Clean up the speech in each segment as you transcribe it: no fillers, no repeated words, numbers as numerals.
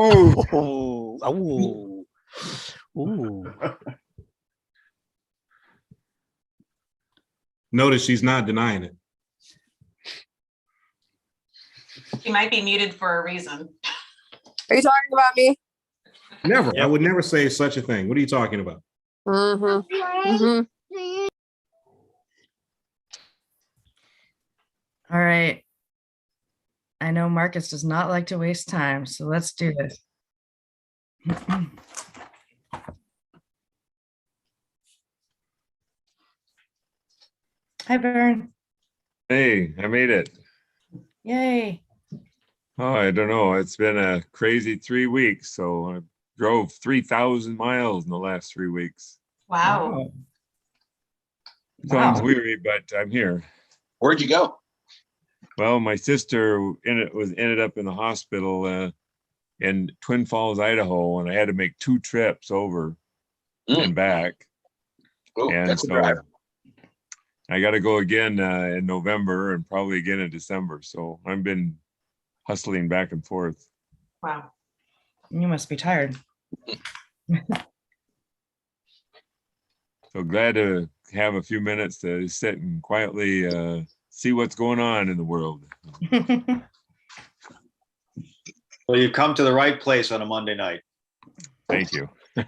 Oh, oh, ooh. Notice she's not denying it. She might be muted for a reason. Are you talking about me? Never. I Yep. would never say such a thing. What are you talking about? Mm-hmm. All right. I know Marcus does not like to waste time, so let's do this. Hi, Vern. Hey, I made it. Yay. Oh, I don't know. It's been a crazy 3 weeks. So I drove 3,000 miles in the last 3 weeks. Wow. Sounds Wow. weary, but I'm here. Where'd you go? Well, my sister ended up in the hospital in Twin Falls, Idaho, and I had to make 2 trips over and back. Oh, And that's a so drive. I got to go again in November and probably again in December. So I've been hustling back and forth. Wow. You must be tired. So glad to have a few minutes to sit and quietly see what's going on in the world. Well, you've come to the right place on a Monday night. Thank you. All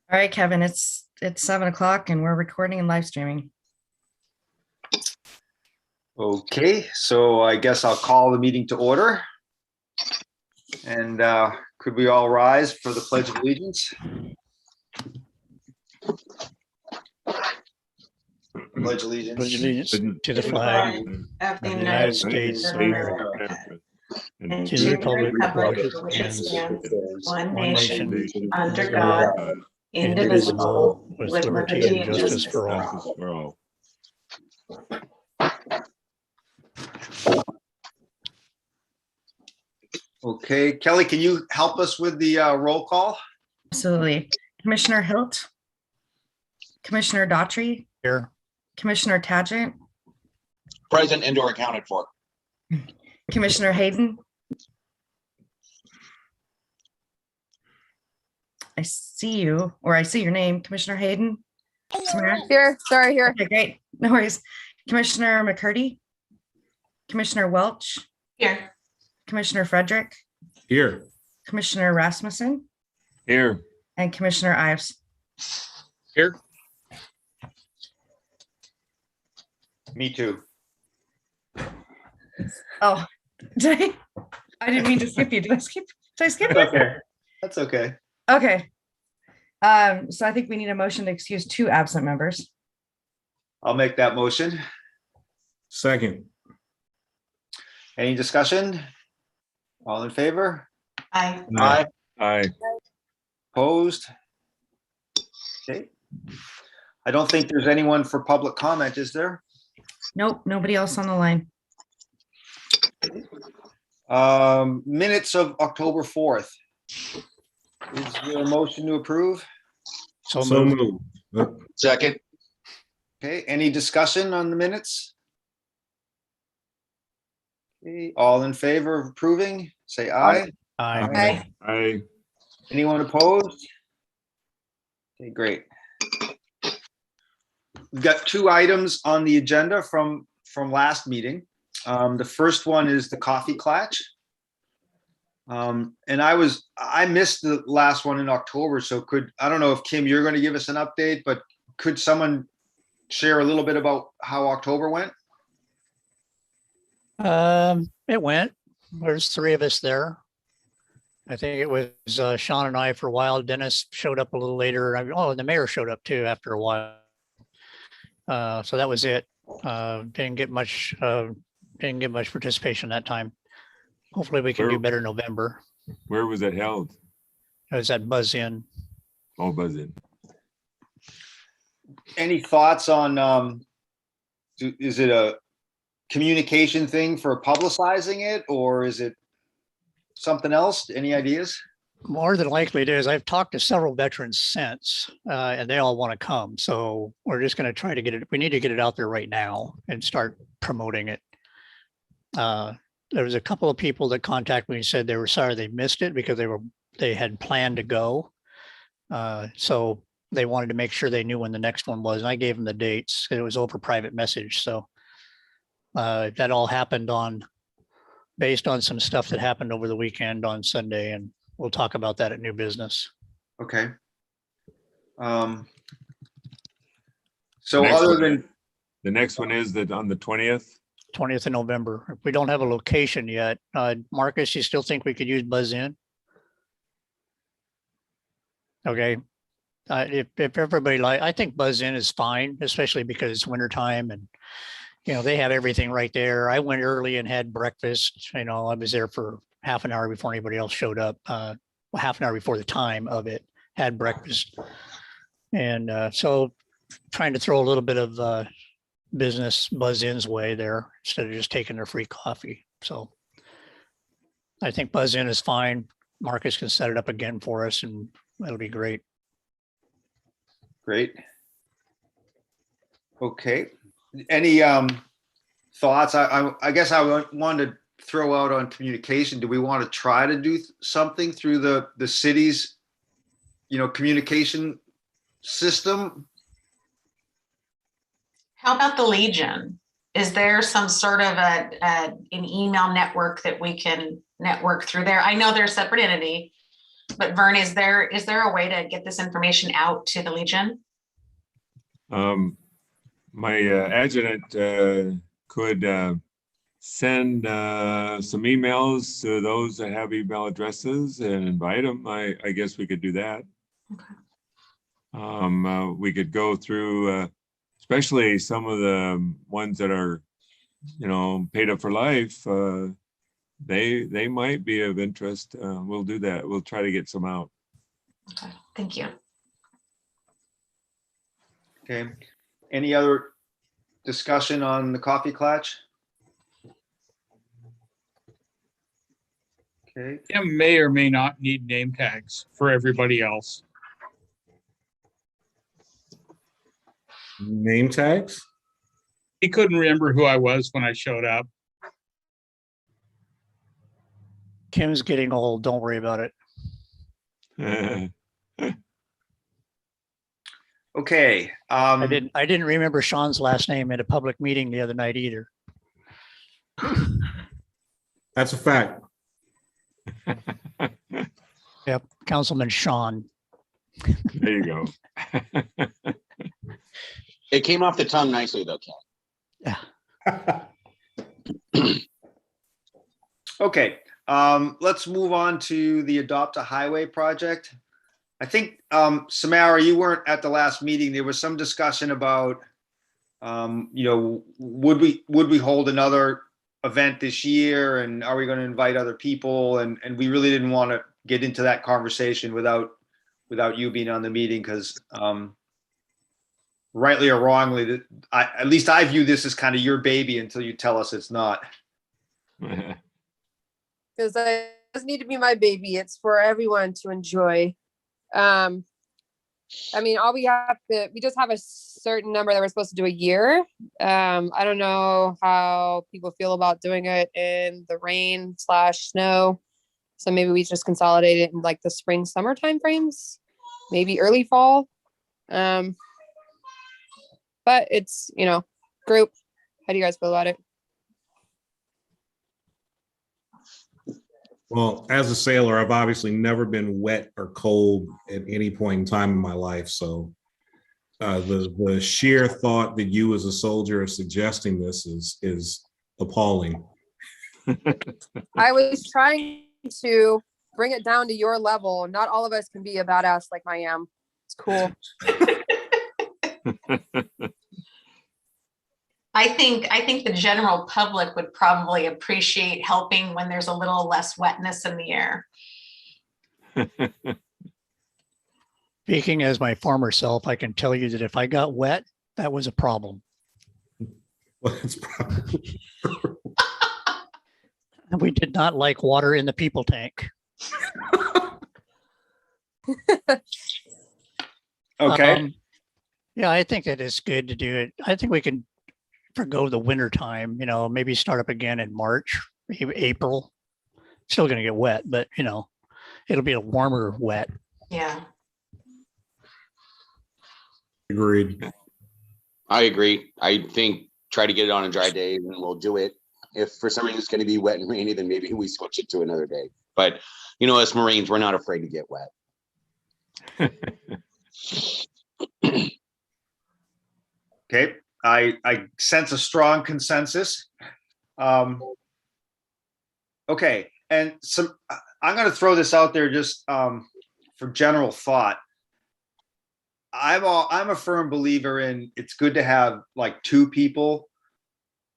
right, Kevin, it's 7 o'clock and we're recording and live streaming. Okay, so I guess I'll call the meeting to order. And could we all rise for the Pledge of Allegiance? Pledge allegiance. Pledge allegiance to the flag Of the of the United States of America. And to the republic for which it for which it stands, stands, one one nation, nation, under God, indivisible, with with liberty and justice for all. Justice for all. Okay, Kelly, can you help us with the roll call? Absolutely. Commissioner Hilt, Commissioner Daughtry, Here, Commissioner Tadgett, Present and or accounted for. Commissioner Hayden. I see you, or I see your name, Commissioner Hayden. Samara? Here, sorry, here. Okay, great. No worries. Commissioner McCurdy, Commissioner Welch, Here. Commissioner Frederick, Here. Commissioner Rasmussen, Here. and Commissioner Ives. Here. Me too. Oh, did I didn't mean to skip you. Did I skip you? Okay, that's okay. Okay. So I think we need a motion to excuse 2 absent members. I'll make that motion. Second. Any discussion? All in favor? Aye. Aye. Aye. Opposed? Okay. I don't think there's anyone for public comment, is there? Nope, nobody else on the line. Minutes of October 4th. Is there a motion to approve? so So moved. moved. Second. Okay, any discussion on the minutes? Okay, all in favor of approving, say aye. Aye. Aye. Aye. Anyone opposed? Okay, great. We've got 2 items on the agenda from last meeting. The first one is the coffee klatch. And I missed the last one in October, so I don't know if Kim, you're going to give us an update, but could someone share a little bit about how October went? It went. There's 3 of us there. I think it was Sean and I for a while. Dennis showed up a little later. Oh, and the mayor showed up too after a while. So that was it. Didn't get much participation that time. Hopefully we can do better in November. Where was it held? It was at Buzz Inn. Oh, Buzzin. Any thoughts on, is it a communication thing for publicizing it, or is it something else? Any ideas? More than likely it is. I've talked to several veterans since, and they all want to come. So we're just going to try to get it. We need to get it out there right now and start promoting it. there was a couple of people that contacted me and said they were sorry they missed it because they had planned to go. So they wanted to make sure they knew when the next one was. And I gave them the dates. It was over private message. So that all happened based on some stuff that happened over the weekend on Sunday, and we'll talk about that at new business. Okay. So Next other one. than, The next one is that on the 20th. 20th of November. If we don't have a location yet, Marcus, you still think we could use Buzz In? Okay. If everybody I think Buzz In is fine, especially because it's wintertime and, they have everything right there. I went early and had breakfast. I was there for half an hour before anybody else showed up, half an hour before the time of it, had breakfast. And so trying to throw a little bit of business Buzz In's way there instead of just taking their free coffee. So I think Buzz In is fine. Marcus can set it up again for us and it'll be great. great. Okay. Any thoughts? I guess I wanted to throw out on communication. Do we want to try to do something through the city's, communication system? How about the Legion? Is there some sort of an email network that we can network through there? I know they're a separate entity, but Vern, is there a way to get this information out to the Legion? My adjutant could send some emails to those that have email addresses and invite them. I guess we could do that. Okay. We could go through, especially some of the ones that are, paid up for life. They might be of interest. We'll do that. We'll try to get some out. Okay. Thank you. Okay. Any other discussion on the coffee clutch? Okay. Tim may or may not need name tags for everybody else. Name tags? He couldn't remember who I was when I showed up. Kim's getting old. Don't worry about it. Okay. I didn't remember Sean's last name at a public meeting the other night either. That's a fact. Yep. Councilman Sean. There you go. It came off the tongue nicely though, Ken. Yeah. Okay. Let's move on to the Adopt a Highway project. I think, Samara, you weren't at the last meeting. There was some discussion about, would we hold another event this year, and are we going to invite other people? And we really didn't want to get into that conversation without you being on the meeting, because rightly or wrongly, at least I view this as kind of your baby until you tell us it's not. Because it doesn't need to be my baby. It's for everyone to enjoy. We just have a certain number that we're supposed to do a year. I don't know how people feel about doing it in the rain/snow. So maybe we just consolidate it in like the spring, summer time frames, maybe early fall. But it's, group. How do you guys feel about it? Well, as a sailor, I've obviously never been wet or cold at any point in time in my life. So the sheer thought that you as a soldier are suggesting this is appalling. I was trying to bring it down to your level. Not all of us can be a badass like I am. It's cool. I think the general public would probably appreciate helping when there's a little less wetness in the air. Speaking as my former self, I can tell you that if I got wet, that was a problem. Well, it's probably And we did not like water in the people tank. Okay. Yeah, I think that it's good to do it. I think we can forgo the winter time, maybe start up again in March April. Still gonna get wet, but you know, it'll be a warmer wet. Yeah. Agreed. I agree. I think try to get it on a dry day and we'll do it. If for some reason it's going to be wet and rainy, then maybe we switch it to another day. But you know, as Marines, we're not afraid to get wet. Okay, I sense a strong consensus. Okay, and some, I'm gonna throw this out there just for general thought. I'm a firm believer in it's good to have like 2 people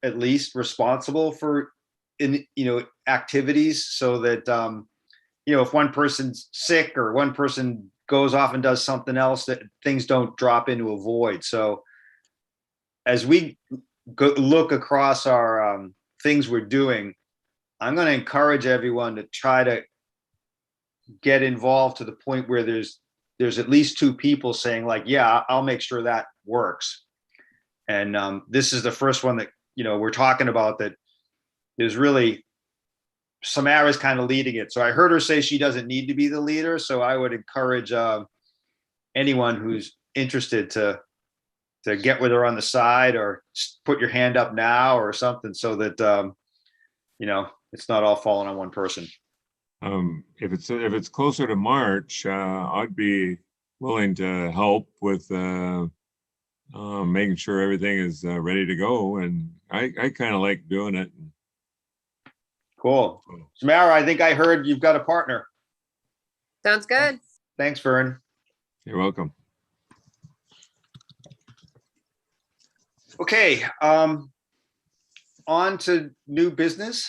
at least responsible for activities, so that if one person's sick or one person goes off and does something else, that things don't drop into a void. So as we look across our things we're doing, I'm going to encourage everyone to try to get involved to the point where there's at least 2 people saying like, yeah, I'll make sure that works. And this is the first one that, we're talking about that there's really Samara's kind of leading it. So I heard her say she doesn't need to be the leader. So I would encourage anyone who's interested to get with her on the side, or put your hand up now or something, so that, it's not all falling on one person. If it's closer to March, I'd be willing to help with making sure everything is ready to go, and I kind of like doing it. Cool. Samara, I think I heard you've got a partner. Sounds good. Thanks, Vern. You're welcome. Okay, on to new business.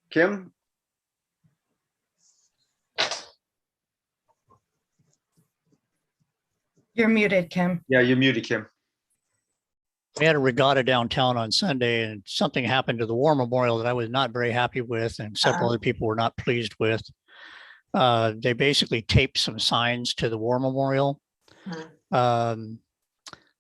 Kim? You're muted, Kim. Yeah, you're muted, Kim. We had a regatta downtown on Sunday, and something happened to the War Memorial that I was not very happy with, and several other people were not pleased with. They basically taped some signs to the War Memorial.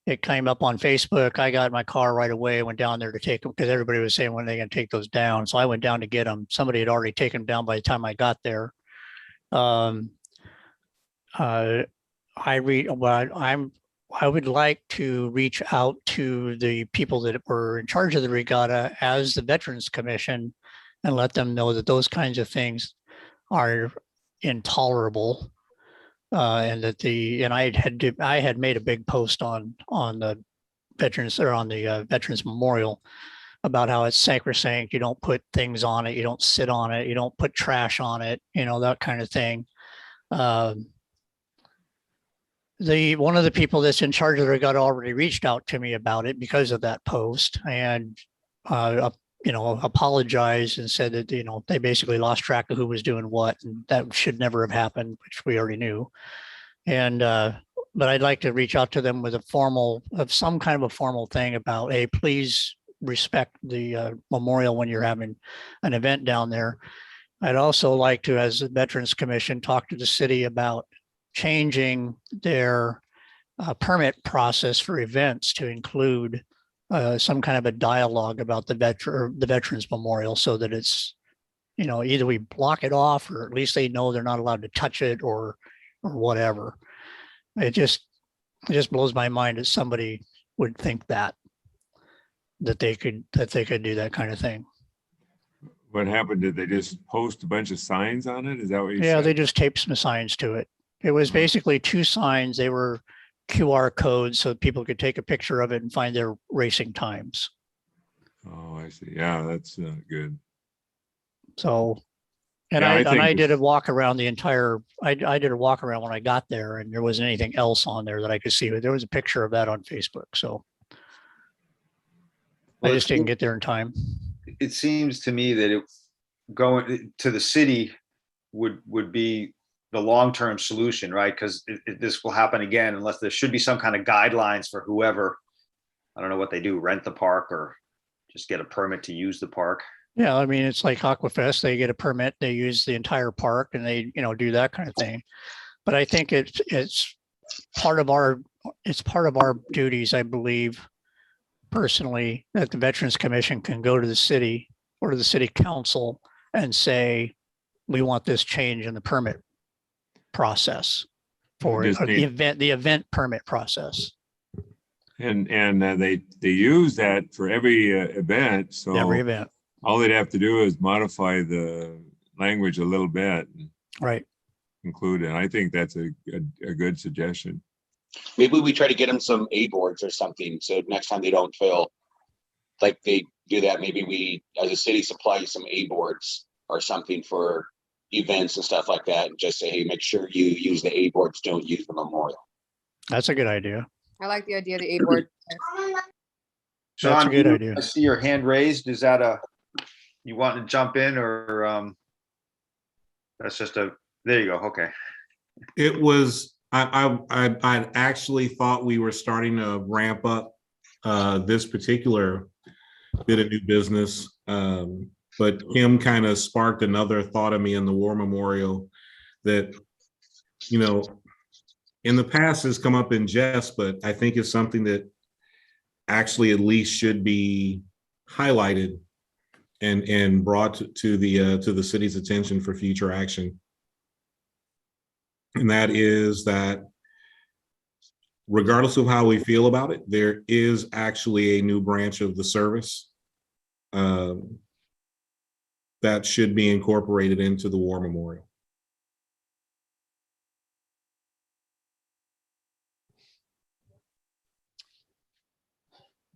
It came up on Facebook. I got in my car right away, went down there to take them, because everybody was saying, when are they going to take those down? So I went down to get them. Somebody had already taken them down by the time I got there. I would like to reach out to the people that were in charge of the regatta as the Veterans Commission, and let them know that those kinds of things are intolerable. And that I had made a big post on the Veterans, or on the Veterans Memorial, about how it's sacrosanct. You don't put things on it. You don't sit on it. You don't put trash on it. That kind of thing. One of the people that's in charge of the regatta already reached out to me about it because of that post, and apologized and said that they basically lost track of who was doing what, and that should never have happened, which we already knew. And but I'd like to reach out to them with some kind of a formal thing about, hey, please respect the memorial when you're having an event down there. I'd also like to, as the Veterans Commission, talk to the city about changing their permit process for events to include some kind of a dialogue about the Veterans Memorial, so that it's, either we block it off, or at least they know they're not allowed to touch it, or whatever. It just blows my mind that somebody would think that they could do that kind of thing. What happened? Did they just post a bunch of signs on it? Is that what you said? Yeah, they just taped some signs to it. It was basically 2 signs. They were QR codes, so people could take a picture of it and find their racing times. Oh, I see. Yeah, that's good. So, and Yeah, I did a walk around the entire, I did a walk around when I got there, and there wasn't anything else on there that I could see, but there was a picture of that on Facebook. So I just didn't get there in time. It seems to me that going to the city would be the long-term solution, right? Because this will happen again, unless there should be some kind of guidelines for whoever, I don't know what they do, rent the park or just get a permit to use the park. Yeah, I mean, it's like Aquafest. They get a permit, they use the entire park, and they, do that kind of thing. But I think it's part of our duties, I believe, personally, that the Veterans Commission can go to the city go to the city council and say, we want this change in the permit process for Just the need- event permit process. And they use that for every event, so Every event, all they'd have to do is modify the language a little bit and right? include it. I think that's a good suggestion. Maybe we try to get them some A boards or something, so next time they don't feel like they do that, maybe we, as a city, supply you some A boards or something for events and stuff like that, and just say, hey, make sure you use the A boards, don't use the memorial. That's a good idea. I like the idea of the A board. That's a Sean, good idea. I see your hand raised. Is that you want to jump in or that's just there you go. Okay. It was, I actually thought we were starting to ramp up this particular bit of new business. But Kim kind of sparked another thought of me in the War Memorial that, you know, in the past has come up in jest, but I think it's something that actually at least should be highlighted and brought to the city's attention for future action. And that is that regardless of how we feel about it, there is actually a new branch of the service that should be incorporated into the War Memorial.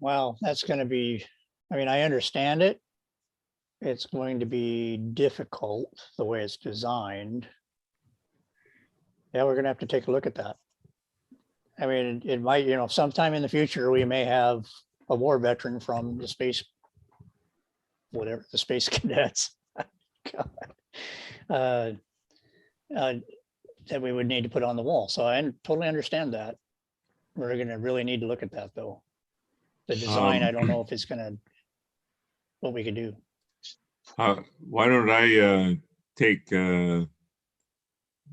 Well, that's going to be, I mean, I understand it. It's going to be difficult the way it's designed. Yeah, we're going to have to take a look at that. I mean, it might, you know, sometime in the future, we may have a war veteran from the space, whatever, the space cadets. God. That we would need to put on the wall. So I totally understand that. We're going to really need to look at that though. The design, I don't know if it's gonna, what we could do. Why don't I take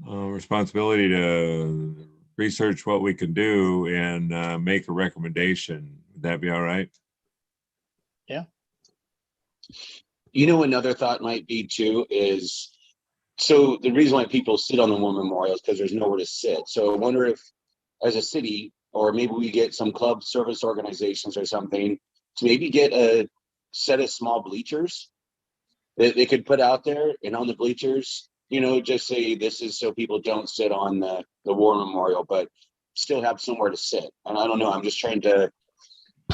responsibility to research what we can do and make a recommendation? Would that be all right? Yeah. You know, another thought might be too is, so the reason why people sit on the war memorial is because there's nowhere to sit. So I wonder if, as a city, or maybe we get some club service organizations or something to maybe get a set of small bleachers that they could put out there, and on the bleachers, you know, just say this is so people don't sit on the war memorial, but still have somewhere to sit. And I don't know, I'm just trying to.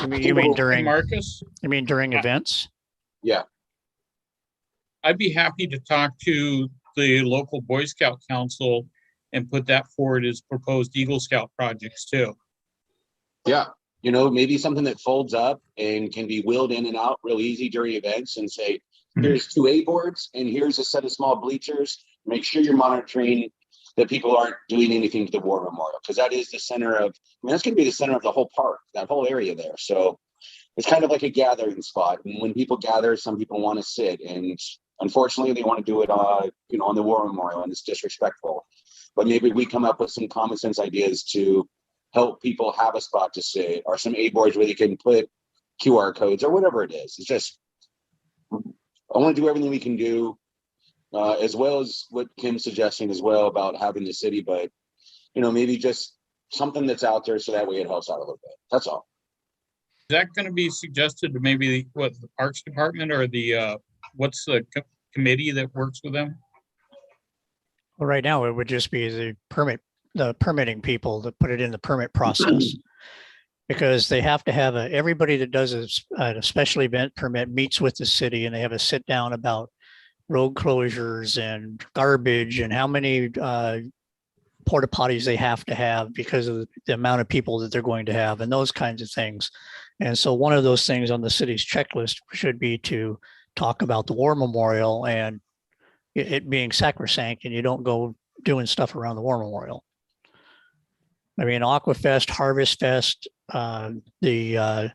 You mean Hey, during, Marcus, you mean during Yeah. events? Yeah. I'd be happy to talk to the local Boy Scout Council and put that forward as proposed Eagle Scout projects too. Yeah, you know, maybe something that folds up and can be wheeled in and out real easy during events, and say, here's 2 A boards and here's a set of small bleachers. Make sure you're monitoring that people aren't doing anything to the war memorial, because that is the center of, I mean, that's going to be the center of the whole park, that whole area there. So it's kind of like a gathering spot. And when people gather, some people want to sit, and unfortunately they want to do it, you know, on the war memorial, and it's disrespectful. But maybe we come up with some common sense ideas to help people have a spot to sit, or some A boards where they can put QR codes or whatever it is. It's just, I want to do everything we can do, as well as what Kim's suggesting as well about having the city, but, you know, maybe just something that's out there so that way it helps out a little bit. That's all. Is that going to be suggested to maybe what the Parks Department or the, what's the committee that works with them? Well, right now it would just be the permitting people that put it in the permit process. Because they have to have everybody that does a special event permit meets with the city, and they have a sit down about road closures and garbage and how many porta potties they have to have because of the amount of people that they're going to have and those kinds of things. And so one of those things on the city's checklist should be to talk about the war memorial and it being sacrosanct, and you don't go doing stuff around the war memorial. I mean, Aquafest, Harvest Fest, the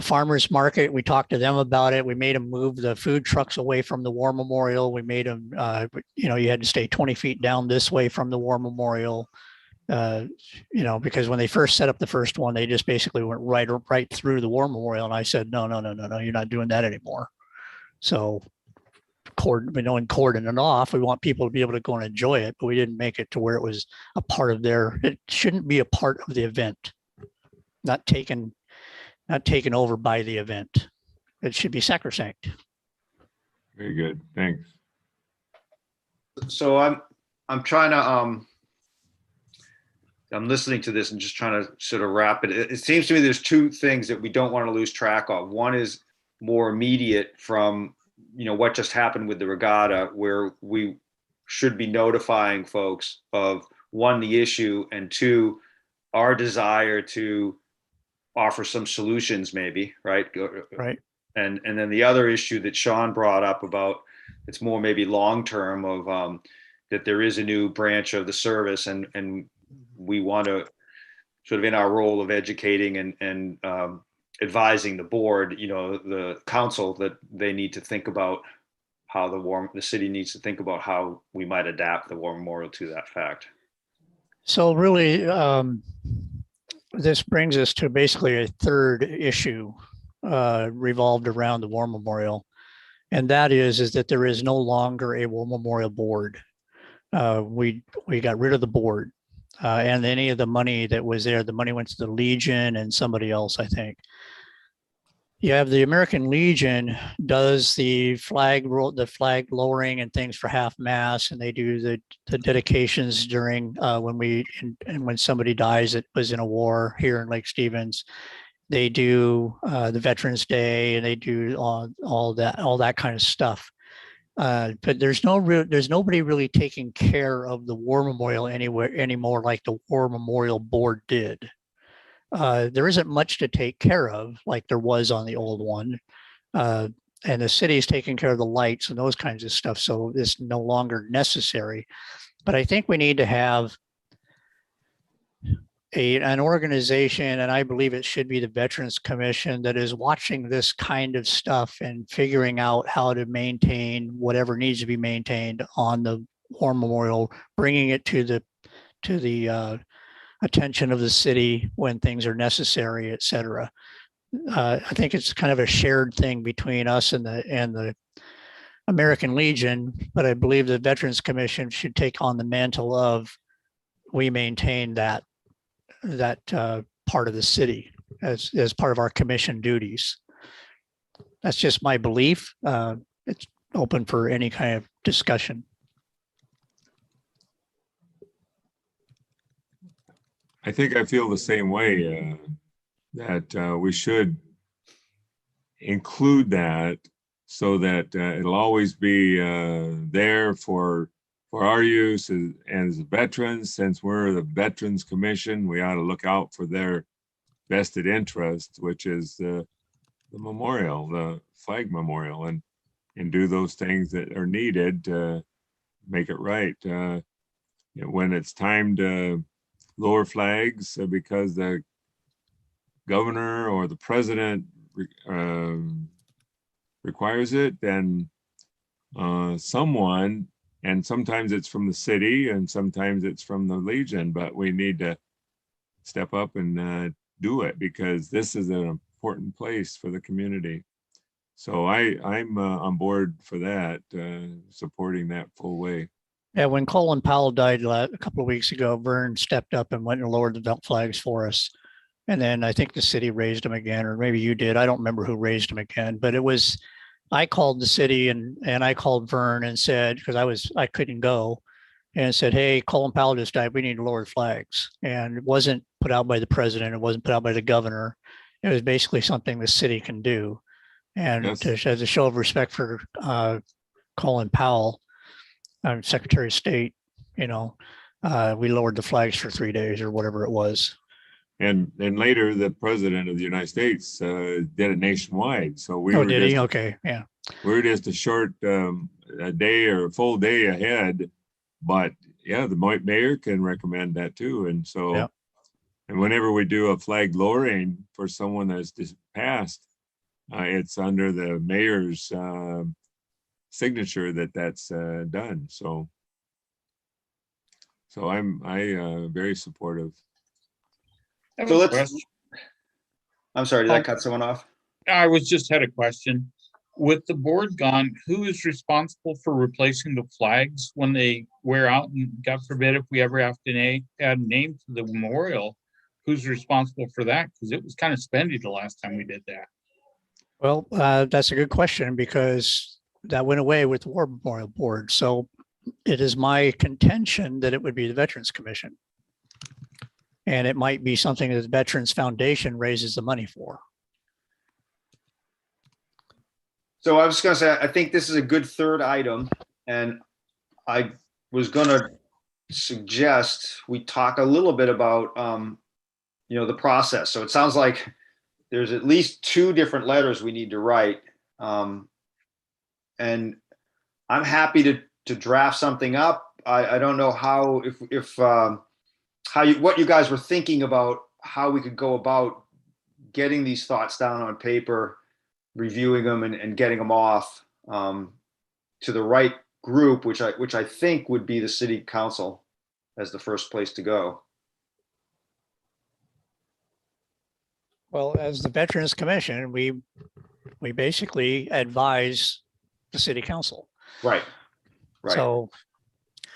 farmers market, we talked to them about it. We made them move the food trucks away from the war memorial. We made them, you know, you had to stay 20 feet down this way from the war memorial. You know, because when they first set up the first one, they just basically went right through the war memorial. And I said, no, you're not doing that anymore. So cordon it off. We want people to be able to go and enjoy it, but we didn't make it to where it was a part of it shouldn't be a part of the event, not taken over by the event. It should be sacrosanct. Very good. Thanks. So I'm trying to, I'm listening to this and just trying to sort of wrap it. It seems to me there's two things that we don't want to lose track of. One is more immediate from, what just happened with the regatta, where we should be notifying folks of, one, the issue, and two, our desire to offer some solutions maybe, right? Right. And then the other issue that Sean brought up about, it's more maybe long-term of that there is a new branch of the service, and we want to sort of in our role of educating and advising the board, the council, that they need to think about how the city needs to think about how we might adapt the War Memorial to that fact. So really, this brings us to basically a third issue revolved around the War Memorial. And that is that there is no longer a War Memorial board. We got rid of the board, and any of the money that was there, the money went to the Legion and somebody else, I think. You have the American Legion does the flag lowering and things for half mast, and they do the dedications during when somebody dies that was in a war here in Lake Stevens. They do the Veterans Day, and they do all that kind of stuff. But there's nobody really taking care of the War Memorial anymore like the War Memorial Board did. There isn't much to take care of like there was on the old one. And the city is taking care of the lights and those kinds of stuff. So it's no longer necessary. But I think we need to have an organization, and I believe it should be the Veterans Commission, that is watching this kind of stuff and figuring out how to maintain whatever needs to be maintained on the War Memorial, bringing it to the attention of the city when things are necessary, et cetera. I think it's kind of a shared thing between us and the American Legion, but I believe the Veterans Commission should take on the mantle of, we maintain that part of the city as part of our commission duties. That's just my belief. It's open for any kind of discussion. I think I feel the same way, that we should include that so that it'll always be there for our use as veterans. Since we're the Veterans Commission, we ought to look out for their vested interest, which is the memorial, the flag memorial, and do those things that are needed to make it right. When it's time to lower flags because the governor or the president requires it, then someone, and sometimes it's from the city and sometimes it's from the Legion, but we need to step up and do it, because this is an important place for the community. So I'm on board for that, supporting that full way. Yeah, when Colin Powell died a couple of weeks ago, Vern stepped up and went and lowered the belt flags for us. And then I think the city raised them again, or maybe you did. I don't remember who raised them again, but it was, I called the city and I called Vern and said, because I couldn't go, and said, hey, Colin Powell just died. We need to lower flags. And it wasn't put out by the president. It wasn't put out by the governor. It was basically something the city can do. And Yes. as a show of respect for Colin Powell, Secretary of State, we lowered the flags for 3 days or whatever it was. And then later, the president of the United States did it nationwide. So we Oh, were did he? just, Okay, yeah. we were just a short a day or a full day ahead. But yeah, the mayor can recommend that too. And so, Yeah. and whenever we do a flag lowering for someone that's just passed, it's under the mayor's signature that's done. So I'm very supportive. I have So a let's- question. I'm sorry, did I cut someone off? I was just had a question. with the board gone, who is responsible for replacing the flags when they wear out? And God forbid, if we ever have to add a name to the memorial, who's responsible for that? Because it was kind of spendy the last time we did that. Well, that's a good question because that went away with the War Memorial Board. So it is my contention that it would be the Veterans Commission. And it might be something that the Veterans Foundation raises the money for. So I was going to say, I think this is a good third item, and I was going to suggest we talk a little bit about, the process. So it sounds like there's at least 2 different letters we need to write, and I'm happy to draft something up. I don't know how what you guys were thinking about how we could go about getting these thoughts down on paper, reviewing them and getting them off to the right group, which I think would be the city council as the first place to go. Well, as the Veterans Commission, we basically advise the city council. Right. So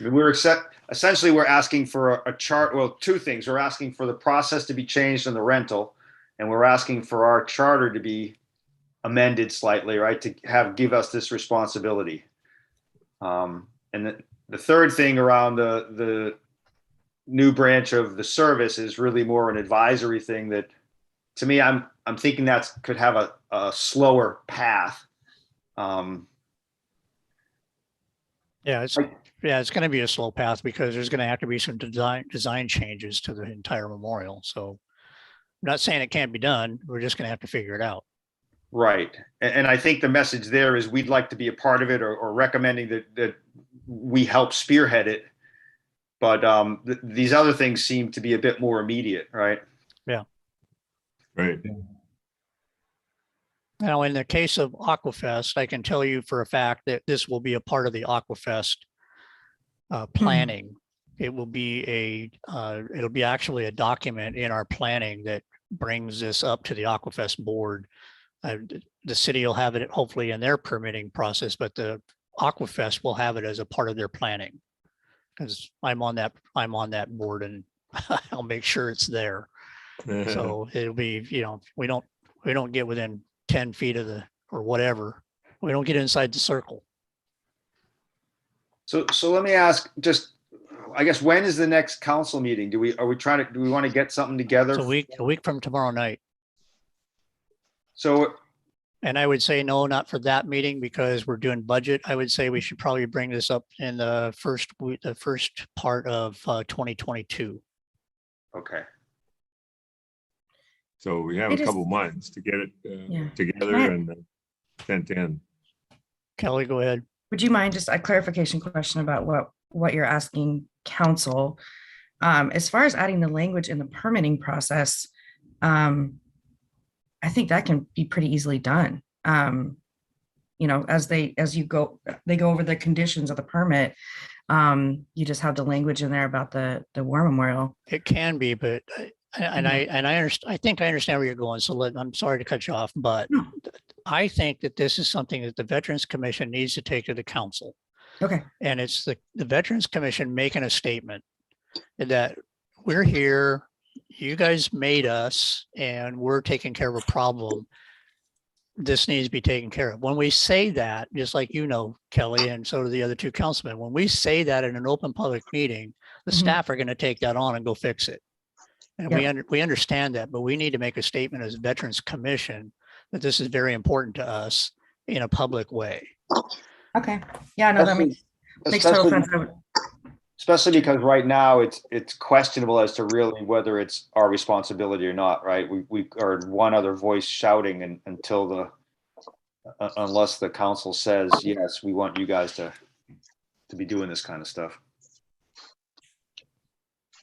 I mean, essentially we're asking for a chart. Well, 2 things. We're asking for the process to be changed in the rental, and we're asking for our charter to be amended slightly, right, to give us this responsibility. And the third thing around the new branch of the service is really more an advisory thing that, to me, I'm thinking that could have a slower path. it's going to be a slow path because there's going to have to be some design changes to the entire memorial. So I'm not saying it can't be done. We're just going to have to figure it out. Right. And I think the message there is we'd like to be a part of it, or recommending that we help spearhead it. But these other things seem to be a bit more immediate, right? Yeah. Right. Now, in the case of Aquafest, I can tell you for a fact that this will be a part of the Aquafest planning. It will be it'll be actually a document in our planning that brings this up to the Aquafest board. The city will have it hopefully in their permitting process, but the Aquafest will have it as a part of their planning. Because I'm on that board, and I'll make sure it's there. So it'll be, we don't get within 10 feet of or whatever. We don't get inside the circle. So let me ask, just, I guess, when is the next council meeting? Do we want to get something together? It's a week from tomorrow night. So, and I would say no, not for that meeting because we're doing budget. I would say we should probably bring this up in the first part of 2022. Okay. So we have I a just- couple months to get it Yeah. together Can I- and sent in. Kelly, go ahead. Would you mind just a clarification question about what you're asking council? As far as adding the language in the permitting process, I think that can be pretty easily done. As they go over the conditions of the permit, you just have the language in there about the war memorial. It can be, but I understand. I think I understand where you're going. So I'm sorry to cut you off, but No. I think that this is something that the Veterans Commission needs to take to the council. Okay. And it's the Veterans Commission making a statement that we're here, you guys made us, and we're taking care of a problem. This needs to be taken care of. When we say that, just like Kelly, and so do the other 2 councilmen, when we say that in an open public meeting, the Mhm. staff are going to take that on and go fix it. And we understand that, but we need to make a statement as Veterans Commission that this is very important to us in a public way. Okay. Yeah, no, that makes total sense. Especially because right now it's questionable as to really whether it's our responsibility or not, right? We heard one other voice shouting until unless the council says, yes, we want you guys to be doing this kind of stuff.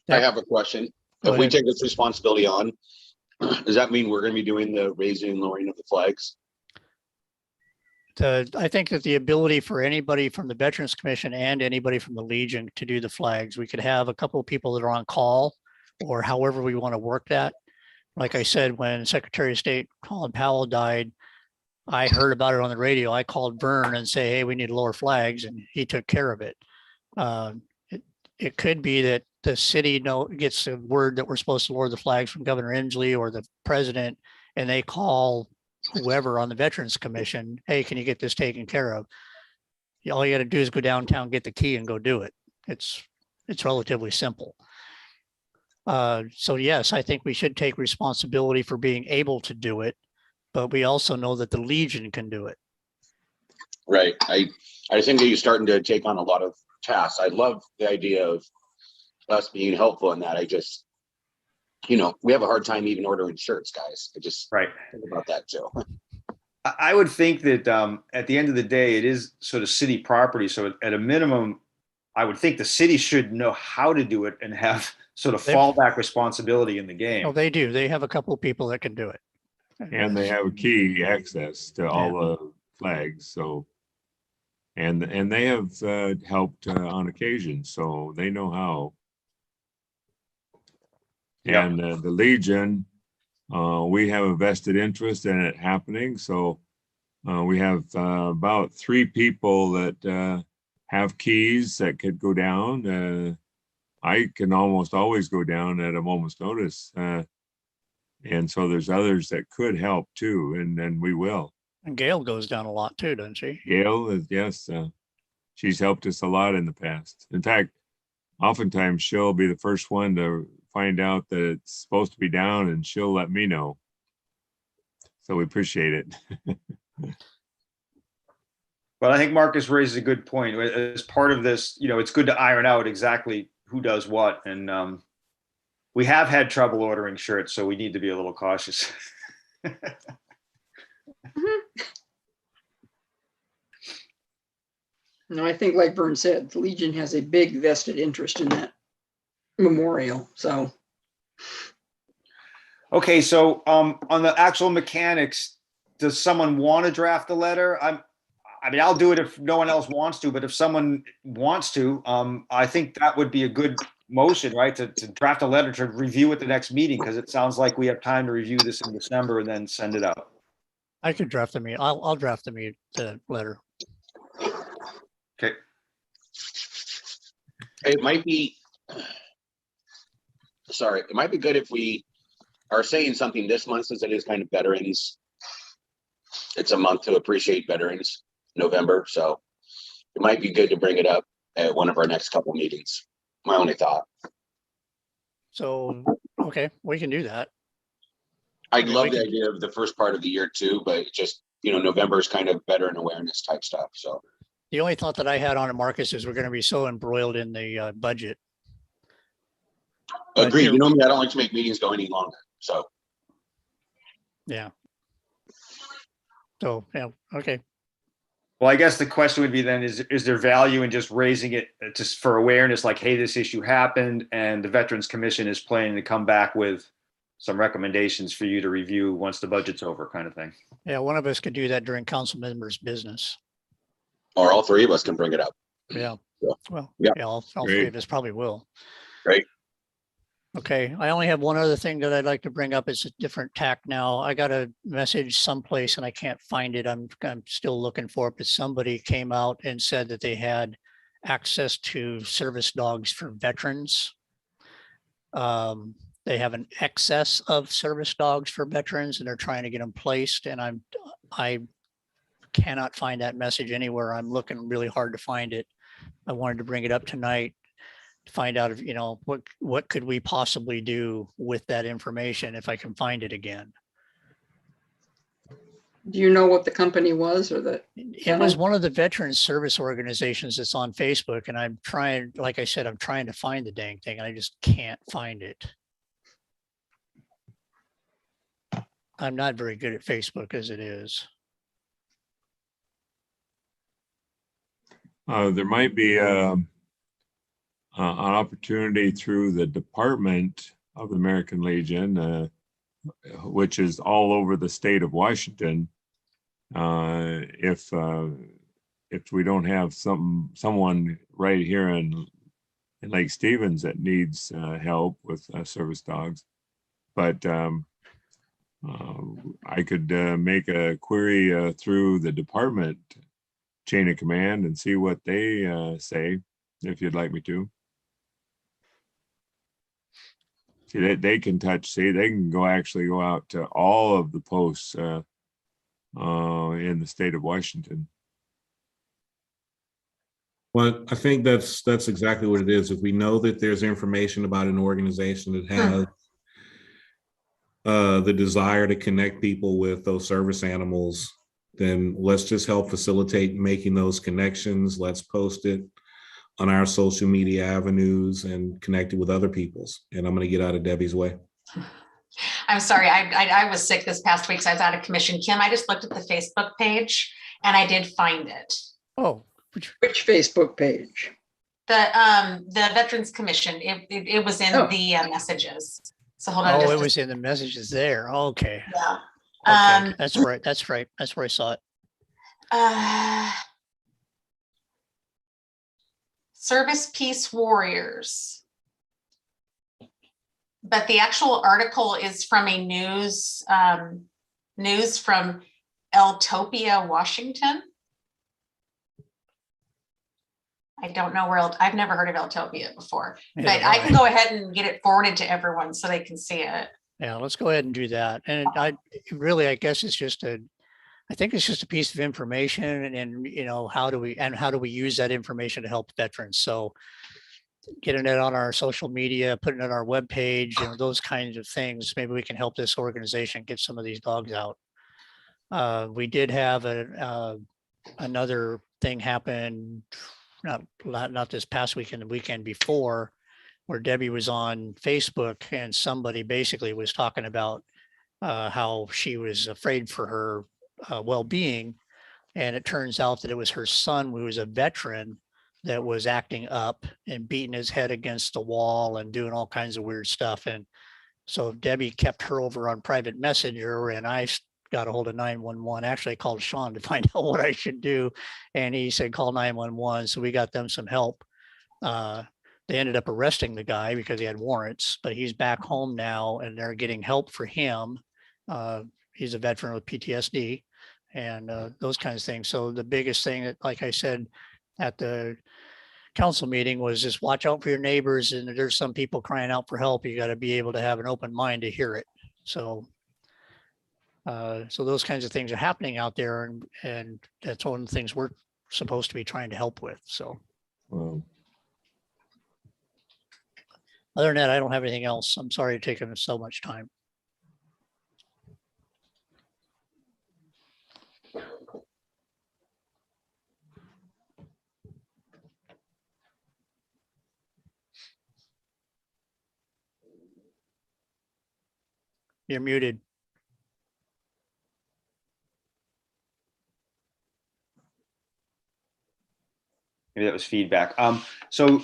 I have a question. Go If we ahead. take this responsibility on, does that mean we're going to be doing the raising and lowering of the flags? I think that the ability for anybody from the Veterans Commission and anybody from the Legion to do the flags, we could have a couple of people that are on call or however we want to work that. Like I said, when Secretary of State Colin Powell died, I heard about it on the radio. I called Vern and say, hey, we need to lower flags, and he took care of it. It could be that the city gets a word that we're supposed to lower the flags from Governor Inslee or the president, and they call whoever on the Veterans Commission, hey, can you get this taken care of? All you got to do is go downtown, get the key, and go do it. It's relatively simple. So yes, I think we should take responsibility for being able to do it, but we also know that the Legion can do it. Right. I think that you're starting to take on a lot of tasks. I love the idea of us being helpful in that. I just, we have a hard time even ordering shirts, guys. I just Right. think about that too. I would think that at the end of the day, it is sort of city property. So at a minimum, I would think the city should know how to do it and have sort of fallback responsibility in the game. Oh, they do. They have a couple of people that can do it. And they have key access to all the flags, so. And they have helped on occasion, so they know how. Yeah. And the Legion, we have a vested interest in it happening, so we have about 3 people that have keys that could go down. I can almost always go down at a moment's notice. And so there's others that could help too, and then we will. And Gail goes down a lot too, doesn't she? Gail is, yes, she's helped us a lot in the past. In fact, oftentimes she'll be the first one to find out that it's supposed to be down, and she'll let me know. So we appreciate it. But I think Marcus raises a good point. As part of this, it's good to iron out exactly who does what. And we have had trouble ordering shirts, so we need to be a little cautious. No, I think like Vern said, the Legion has a big vested interest in that memorial, so. Okay, so on the actual mechanics, does someone want to draft a letter? I'll do it if no one else wants to, but if someone wants to, I think that would be a good motion, right? To draft a letter to review at the next meeting, because it sounds like we have time to review this in December and then send it out. I could draft I'll draft the letter. Okay. It might be good if we are saying something this month, since it is kind of veterans. It's a month to appreciate veterans, November. So it might be good to bring it up at one of our next couple meetings. My only thought. So, okay, we can do that. I love the idea of the first part of the year too, but just, November is kind of veteran awareness type stuff. So The only thought that I had on it, Marcus, is we're going to be so embroiled in the budget. agreed. You know me, I don't like to make meetings go any longer. So Yeah. So, yeah, okay. Well, I guess the question would be then, is there value in just raising it just for awareness, like, hey, this issue happened and the Veterans Commission is planning to come back with some recommendations for you to review once the budget's over, kind of thing? Yeah, one of us could do that during council members' business. or all 3 of us can bring it up. Yeah. Yeah. Well, Yeah. yeah, all 3 Great. of us probably will. Great. Okay, I only have one other thing that I'd like to bring up. It's a different tack now. I got a message someplace and I can't find it. I'm still looking for it, but somebody came out and said that they had access to service dogs for veterans. They have an excess of service dogs for veterans and they're trying to get them placed, and I cannot find that message anywhere. I'm looking really hard to find it. I wanted to bring it up tonight to find out if, what could we possibly do with that information if I can find it again. Do you know what the company was or that? It was one of the veterans service organizations that's on Facebook, and I'm trying, like I said, I'm trying to find the dang thing and I just can't find it. I'm not very good at Facebook as it is. There might be an opportunity through the Department of the American Legion, which is all over the state of Washington. If we don't have someone right here in Lake Stevens that needs help with service dogs, but I could make a query through the department chain of command and see what they say, if you'd like me to. See, they can they can actually go out to all of the posts in the state of Washington. Well, I think that's exactly what it is. If we know that there's information about an organization that has the desire to connect people with those service animals, then let's just help facilitate making those connections. Let's post it on our social media avenues and connect it with other people's. And I'm going to get out of Debbie's way. I'm sorry, I was sick this past week, so I was out of commission. Kim, I just looked at the Facebook page and I did find it. Oh, Which Facebook page? The Veterans Commission, it was in Oh. the messages. So hold on. oh, just it a- was in the messages there. Okay. Yeah. Okay, that's right. That's right. That's where I saw it. Service Peace Warriors. But the actual article is from a news from Eltopia, Washington. I don't know where, I've never heard of Eltopia before, but Neither I have can go ahead and get it forwarded to everyone so they can see it. Yeah, let's go ahead and do that. And I guess it's just I think it's just a piece of information and you know, how do we use that information to help veterans? So getting it on our social media, putting it on our webpage, you know, those kinds of things, maybe we can help this organization get some of these dogs out. We did have another thing happen, not this past weekend, the weekend before, where Debbie was on Facebook and somebody basically was talking about how she was afraid for her well-being. And it turns out that it was her son, who was a veteran, that was acting up and beating his head against the wall and doing all kinds of weird stuff. And so Debbie kept her over on private messenger, and I got a hold of 911. Actually, I called Sean to find out what I should do. And he said, call 911. So we got them some help. They ended up arresting the guy because he had warrants, but he's back home now and they're getting help for him. He's a veteran with PTSD and those kinds of things. So the biggest thing that, like I said, at the council meeting was just watch out for your neighbors. And if there's some people crying out for help, you got to be able to have an open mind to hear it. So those kinds of things are happening out there, and that's one of the things we're supposed to be trying to help with. So Well, other than that, I don't have anything else. I'm sorry it's taken so much time. You're muted. Maybe that was feedback. So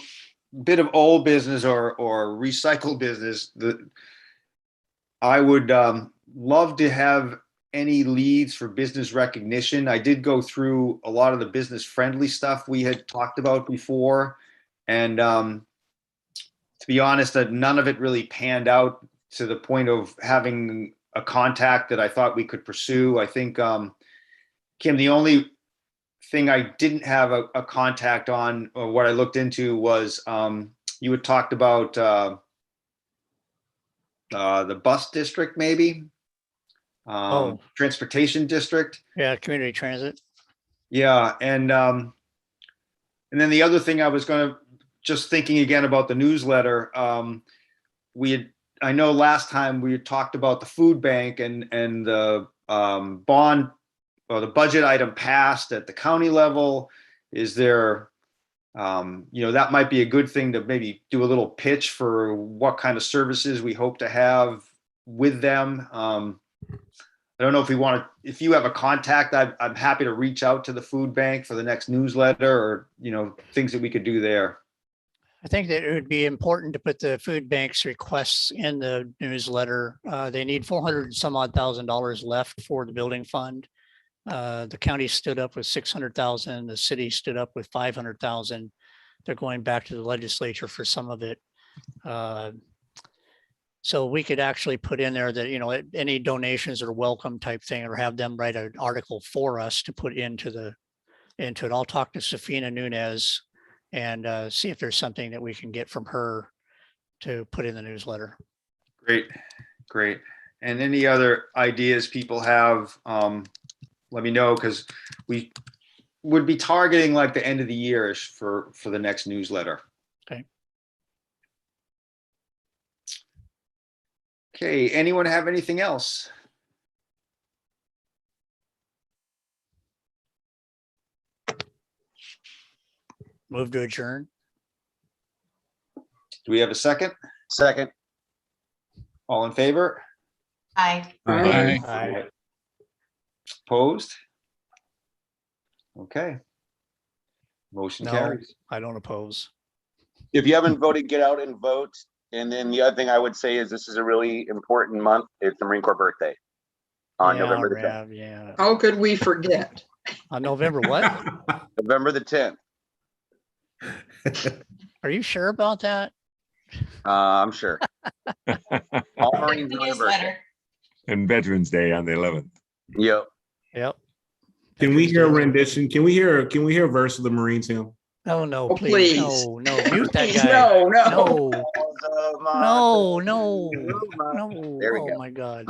bit of old business or recycled business. I would love to have any leads for business recognition. I did go through a lot of the business friendly stuff we had talked about before. And to be honest, that none of it really panned out to the point of having a contact that I thought we could pursue. I think, Kim, the only thing I didn't have a contact on, or what I looked into, was you had talked about the bus district, maybe transportation district. Yeah, community transit. Yeah, and then the other thing I was going to, just thinking again about the newsletter, I know last time we had talked about the food bank and the bond, or the budget item passed at the county level. Is there, that might be a good thing to maybe do a little pitch for what kind of services we hope to have with them. I don't know if you have a contact, I'm happy to reach out to the food bank for the next newsletter, or, things that we could do there. I think that it would be important to put the food bank's requests in the newsletter. They need $400,000 left for the building fund. The county stood up with 600,000. The city stood up with 500,000. They're going back to the legislature for some of it. So we could actually put in there that, any donations are welcome type thing, or have them write an article for us to put into it. I'll talk to Safina Nunez and see if there's something that we can get from her to put in the newsletter. Great, great. And any other ideas people have, let me know, because we would be targeting like the end of the year-ish for the next newsletter. Okay. Okay, anyone have anything else? Move to adjourn. Do we have a second? Second. All in favor? Aye. Aye. Aye. Opposed? Okay. Motion No, carries. I don't oppose. If you haven't voted, get out and vote. And then the other thing I would say is this is a really important month. It's the Marine Corps birthday on Yeah, November the 10th. Yeah. How could we forget? On November what? November the 10th. Are you sure about that? I'm sure. All Marines know their birthday. Newsletter. And Veterans Day on the 11th. Yep. Yep. Can we hear a rendition? Can we hear a verse of the Marines hymn? Oh, no, Oh, please. please. No, mute that Please, guy. no, no. No. There we Oh, go. my God.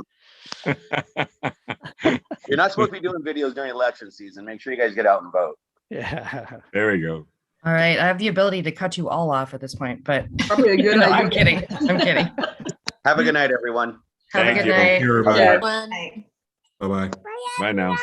You're not supposed to be doing videos during election season. Make sure you guys get out and vote. Yeah. There we go. All right, I have the ability to cut you all off at this point, but Probably a good no, idea. I'm kidding. I'm kidding. Have a good night, everyone. Have a Thank good you. night. Everybody. Yeah. Aye. Bye-bye. Bye now.